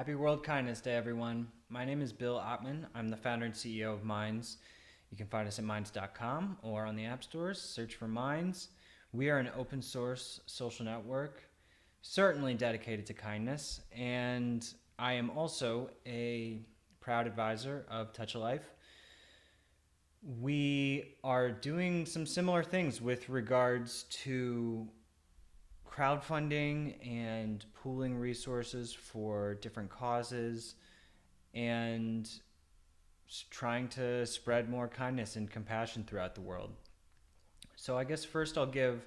Happy World Kindness Day, everyone. My name is Bill Ottman. I'm the founder and CEO of Minds. You can find us at minds.com or on the app stores. Search for Minds. We are an open source social network, certainly dedicated to kindness, and I am also a proud advisor of Touch a Life. We are doing some similar things with regards to crowdfunding and pooling resources for different causes and trying to spread more kindness and compassion throughout the world. So I guess first I'll give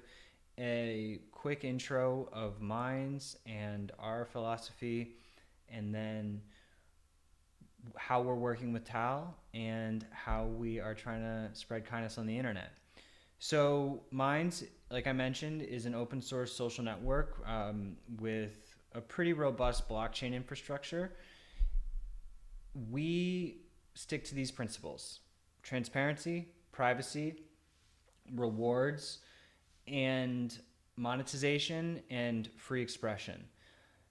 a quick intro of Minds and our philosophy, and then how we're working with TAL and how we are trying to spread kindness on the internet. So Minds, like I mentioned, is an open source social network with a pretty robust blockchain infrastructure. We stick to these principles: transparency, privacy, rewards, and monetization and free expression.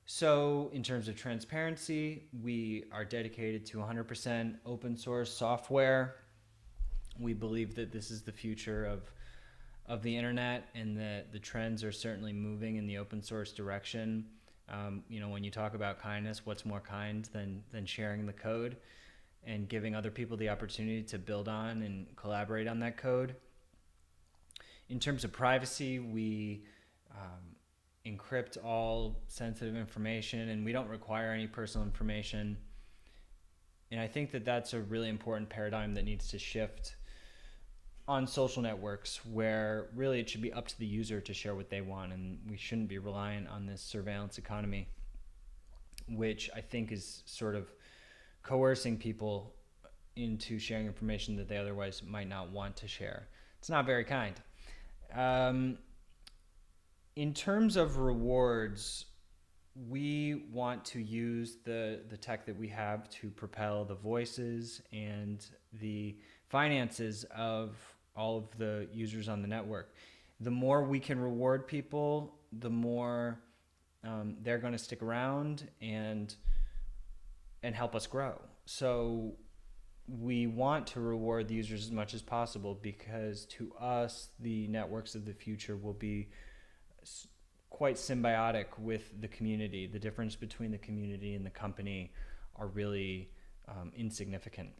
So in terms of transparency, we are dedicated to 100% open source software. We believe that this is the future of the internet, and that the trends are certainly moving in the open source direction. When you talk about kindness, what's more kind than sharing the code and giving other people the opportunity to build on and collaborate on that code? In terms of privacy, we encrypt all sensitive information, and we don't require any personal information. And I think that that's a really important paradigm that needs to shift on social networks, where really it should be up to the user to share what they want, and we shouldn't be reliant on this surveillance economy, which I think is sort of coercing people into sharing information that they otherwise might not want to share. It's not very kind. In terms of rewards, we want to use the tech that we have to propel the voices and the finances of all of the users on the network. The more we can reward people, the more they're going to stick around and help us grow. So we want to reward the users as much as possible, because to us, the networks of the future will be quite symbiotic with the community. The difference between the community and the company are really insignificant.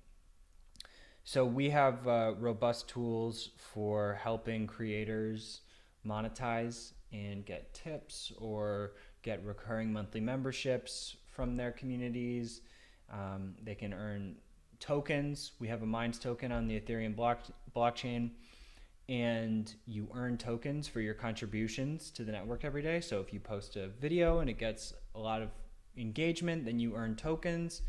So we have robust tools for helping creators monetize and get tips or get recurring monthly memberships from their communities. They can earn tokens. We have a Minds token on the Ethereum blockchain, and you earn tokens for your contributions to the network every day. So if you post a video and it gets a lot of engagement, then you earn tokens,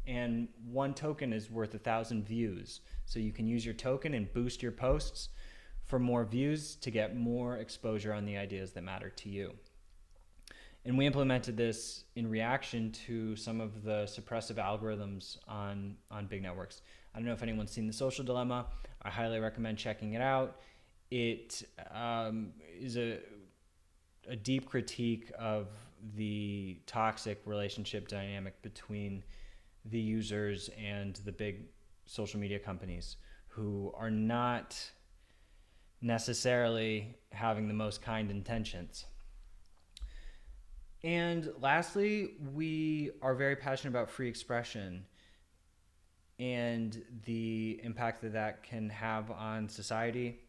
and one token is worth 1,000 views. So you can use your token and boost your posts for more views to get more exposure on the ideas that matter to you. And we implemented this in reaction to some of the suppressive algorithms on big networks. I don't know if anyone's seen The Social Dilemma. I highly recommend checking it out. It is a deep critique of the toxic relationship dynamic between the users and the big social media companies, who are not necessarily having the most kind intentions. And lastly, we are very passionate about free expression and the impact that that can have on society.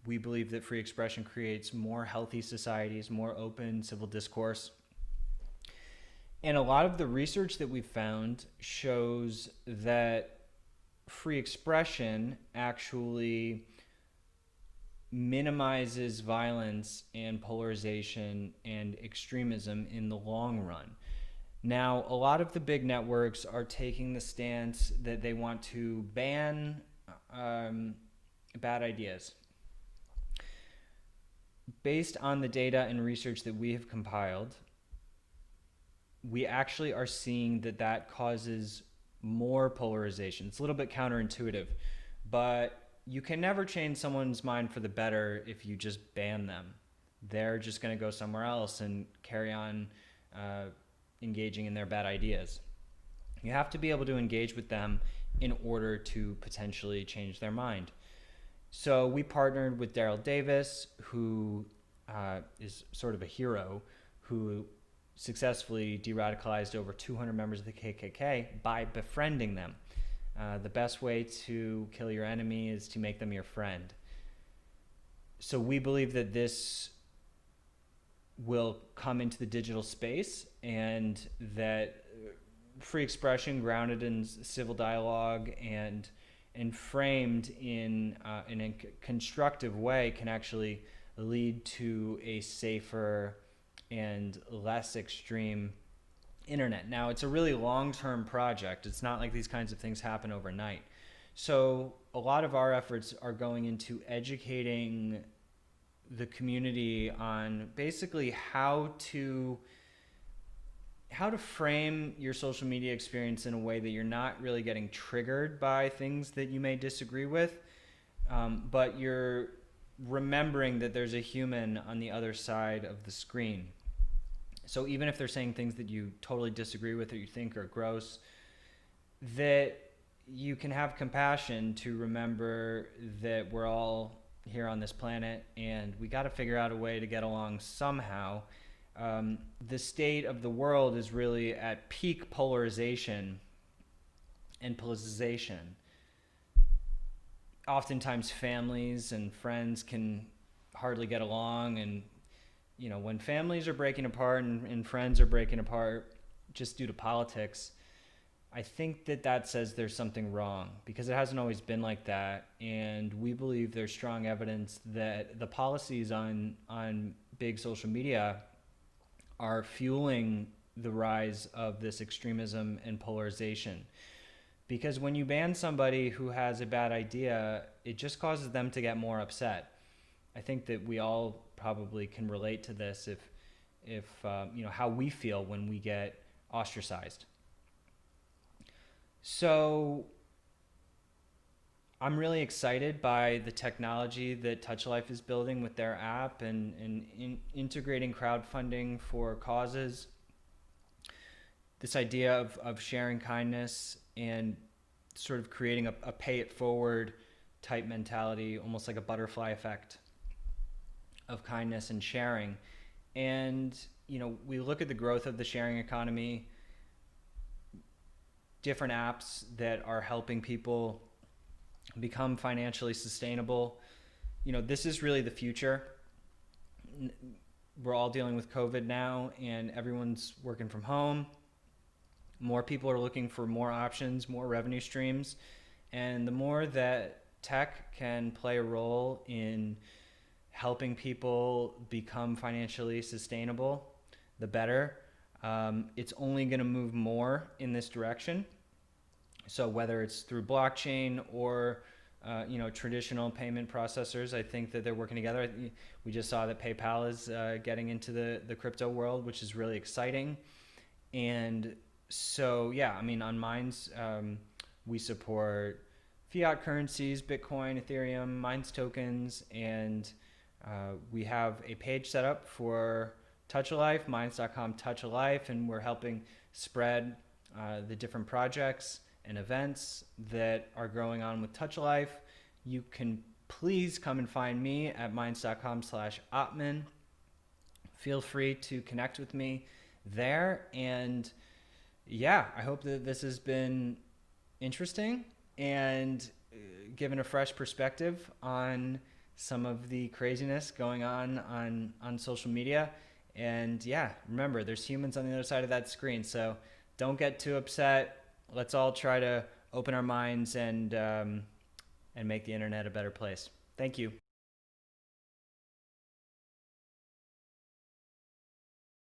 We believe that free expression creates more healthy societies, more open civil discourse. And a lot of the research that we've found shows that free expression actually minimizes violence and polarization and extremism in the long run. Now, a lot of the big networks are taking the stance that they want to ban bad ideas. Based on the data and research that we have compiled, we actually are seeing that causes more polarization. It's a little bit counterintuitive, but you can never change someone's mind for the better if you just ban them. They're just going to go somewhere else and carry on engaging in their bad ideas. You have to be able to engage with them in order to potentially change their mind. So we partnered with Daryl Davis, who is sort of a hero, who successfully de-radicalized over 200 members of the KKK by befriending them. The best way to kill your enemy is to make them your friend. So we believe that this will come into the digital space, and that free expression grounded in civil dialogue and framed in a constructive way can actually lead to a safer and less extreme internet. Now, it's a really long-term project. It's not like these kinds of things happen overnight. So a lot of our efforts are going into educating the community on basically how to frame your social media experience in a way that you're not really getting triggered by things that you may disagree with, but you're remembering that there's a human on the other side of the screen. So even if they're saying things that you totally disagree with or you think are gross, that you can have compassion to remember that we're all here on this planet and we got to figure out a way to get along somehow. The state of the world is really at peak polarization and politicization. Oftentimes families and friends can hardly get along, and when families are breaking apart and friends are breaking apart just due to politics, I think that says there's something wrong, because it hasn't always been like that. And we believe there's strong evidence that the policies on big social media are fueling the rise of this extremism and polarization. Because when you ban somebody who has a bad idea, it just causes them to get more upset. I think that we all probably can relate to this if how we feel when we get ostracized. So I'm really excited by the technology that Touch Life is building with their app and integrating crowdfunding for causes. This idea of sharing kindness and sort of creating a pay it forward type mentality, almost like a butterfly effect of kindness and sharing. And, we look at the growth of the sharing economy, different apps that are helping people become financially sustainable. This is really the future. We're all dealing with COVID now, and everyone's working from home. More people are looking for more options, more revenue streams. And the more that tech can play a role in helping people become financially sustainable, the better. It's only going to move more in this direction. So whether it's through blockchain or traditional payment processors, I think that they're working together. We just saw that PayPal is getting into the crypto world, which is really exciting. And so, on Minds, we support fiat currencies, Bitcoin, Ethereum, Minds tokens, and we have a page set up for Touch a Life, minds.com Touch a Life, and we're helping spread the different projects and events that are going on with Touch a Life. You can please come and find me at minds.com/Ottman. Feel free to connect with me there. And I hope that this has been interesting and given a fresh perspective on some of the craziness going on social media. And remember, there's humans on the other side of that screen. So don't get too upset. Let's all try to open our minds and make the internet a better place. Thank you.